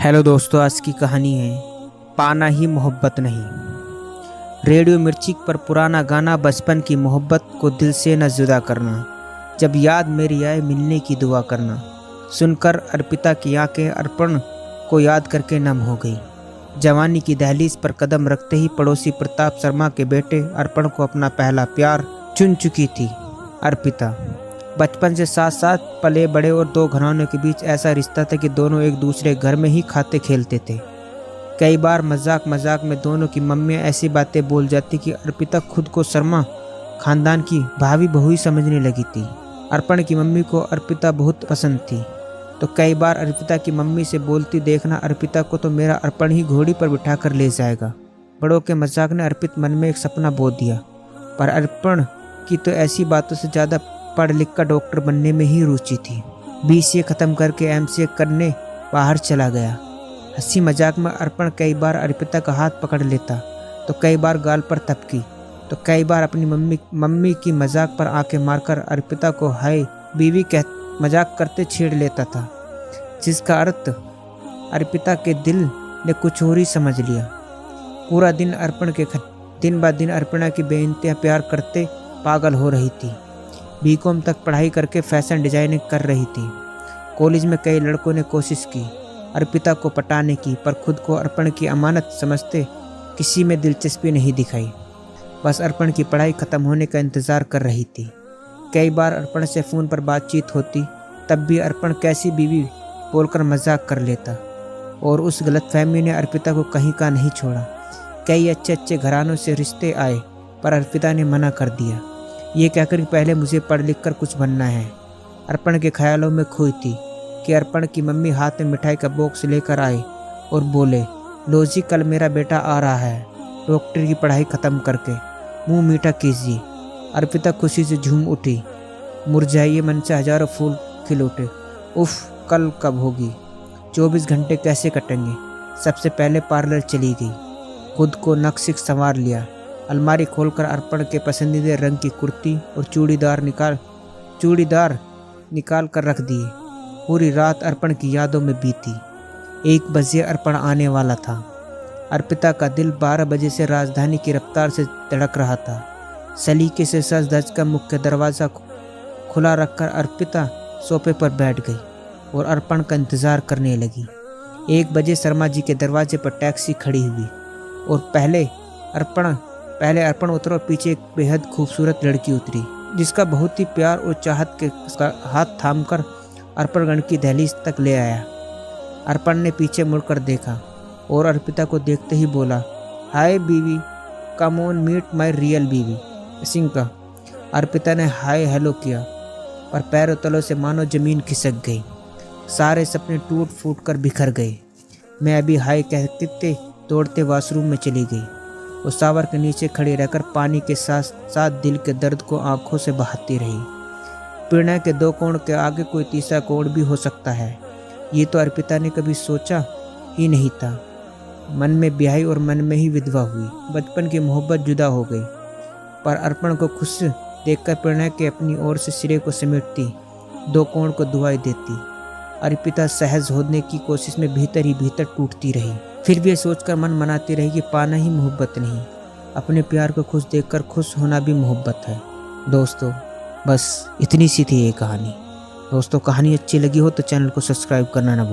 Hello दोस्तों, आज की कहानी है पाना ही मोहब्बत नहीं। रेडियो मिर्ची पर पुराना गाना, बचपन की मोहब्बत को दिल से न जुदा करना। जब याद मेरी आए मिलने की दुआ करना। सुनकर अर्पिता की आंखें अर्पण को याद करके नम हो गई। जवानी की दहलीज पर कदम रखते ही पड़ोसी प्रताप शर्मा के बेटे अर्पण को अपना पहला प्यार चुन चुकी थी अर्पिता। बचपन से साथ साथ पले बड़े और दो घरानों के बीच ऐसा रिश्ता था कि दोनों एक दूसरे घर में ही खाते खेलते थे। कई बार मजाक मजाक में दोनों की मम्मियाँ ऐसी बातें बोल जाती कि अर्पिता खुद को शर्मा खानदान की भाभी बहू ही समझने लगी थी। अर्पण की मम्मी को अर्पिता बहुत पसंद थी, तो कई बार अर्पिता की मम्मी से बोलती, देखना अर्पिता को तो मेरा अर्पण ही घोड़ी पर बिठा कर ले जाएगा। बड़ों के मजाक ने अर्पित मन में एक सपना बो दिया, पर अर्पण की तो ऐसी बातों से ज़्यादा पढ़ लिख कर डॉक्टर बनने में ही रुचि थी। BCA खत्म करके MCA करने बाहर चला गया। हंसी मजाक में अर्पण कई बार अर्पिता का हाथ पकड़ लेता, तो कई बार गाल पर थपकी, तो कई बार अपनी मम्मी की मजाक पर आंखें मारकर अर्पिता को हाय बीवी कह मजाक करते छेड़ लेता था, जिसका अर्थ अर्पिता के दिल ने कुछ और ही समझ लिया। पूरा दिन दिन ब दिन अर्पिता की बेइंतहा प्यार करते पागल हो रही थी। BCom तक पढ़ाई करके फैशन डिजाइनिंग कर रही थी। कॉलेज में कई लड़कों ने कोशिश की अर्पिता को पटाने की, पर खुद को अर्पण की अमानत समझते किसी में दिलचस्पी नहीं दिखाई। बस अर्पण की पढ़ाई खत्म होने का इंतज़ार कर रही थी। कई बार अर्पण से फ़ोन पर बातचीत होती, तब भी अर्पण कैसी बीवी बोलकर मजाक कर लेता, और उस गलतफहमी ने अर्पिता को कहीं का नहीं छोड़ा। कई अच्छे अच्छे घरानों से रिश्ते आए, पर अर्पिता ने मना कर दिया, ये कहकर कि पहले मुझे पढ़ लिख कर कुछ बनना है। अर्पण के ख्यालों में खोई थी कि अर्पण की मम्मी हाथ में मिठाई का बॉक्स लेकर आए और बोले, लो जी, कल मेरा बेटा आ रहा है डॉक्टर की पढ़ाई ख़त्म करके, मुंह मीठा कीजिए। अर्पिता खुशी से झूम उठी। मुरझाइए मन से हजारों फूल खिल उठे। उफ, कल कब होगी, 24 घंटे कैसे कटेंगे। सबसे पहले पार्लर चली गई, खुद को नक्शिक संवार लिया। अलमारी खोलकर अर्पण के पसंदीदा रंग की कुर्ती और चूड़ीदार निकाल कर रख दिए। पूरी रात अर्पण की यादों में बीती। 1 बजे अर्पण आने वाला था। अर्पिता का दिल 12 बजे से राजधानी की रफ्तार से धड़क रहा था। सलीके से सज धज का मुख्य दरवाज़ा खुला रखकर अर्पिता सोफे पर बैठ गई और अर्पण का इंतज़ार करने लगी। 1 बजे शर्मा जी के दरवाजे पर टैक्सी खड़ी हुई और पहले अर्पण उतरा और पीछे एक बेहद खूबसूरत लड़की उतरी, जिसका बहुत ही प्यार और चाहत के हाथ थामकर अर्पण गण की दहलीज तक ले आया। अर्पण ने पीछे मुड़कर देखा और अर्पिता को देखते ही बोला, हाय बीवी, come on meet my real बीवी सिंह। अर्पिता ने हाय हेलो किया, पर पैरों तलों से मानो जमीन खिसक गई। सारे सपने टूट फूट कर बिखर गए। मैं अभी हाय कहते दौड़ते वॉशरूम में चली गई और शावर के नीचे खड़ी रहकर पानी के साथ साथ दिल के दर्द को आंखों से बहाती रही। प्रणय के 2 कोण के आगे कोई तीसरा कोण भी हो सकता है, ये तो अर्पिता ने कभी सोचा ही नहीं था। मन में ब्याही और मन में ही विधवा हुई। बचपन की मोहब्बत जुदा हो गई, पर अर्पण को खुश देखकर प्रणय के अपनी ओर से सिरे को समेटती 2 कोण को दुआई देती। अर्पिता सहज होने की कोशिश में भीतर ही भीतर टूटती रही। फिर भी ये सोचकर मन मनाती रही कि पाना ही मोहब्बत नहीं, अपने प्यार को खुश देखकर खुश होना भी मोहब्बत है। दोस्तों, बस इतनी सी थी ये कहानी। दोस्तों, कहानी अच्छी लगी हो तो चैनल को सब्सक्राइब करना ना भूलें।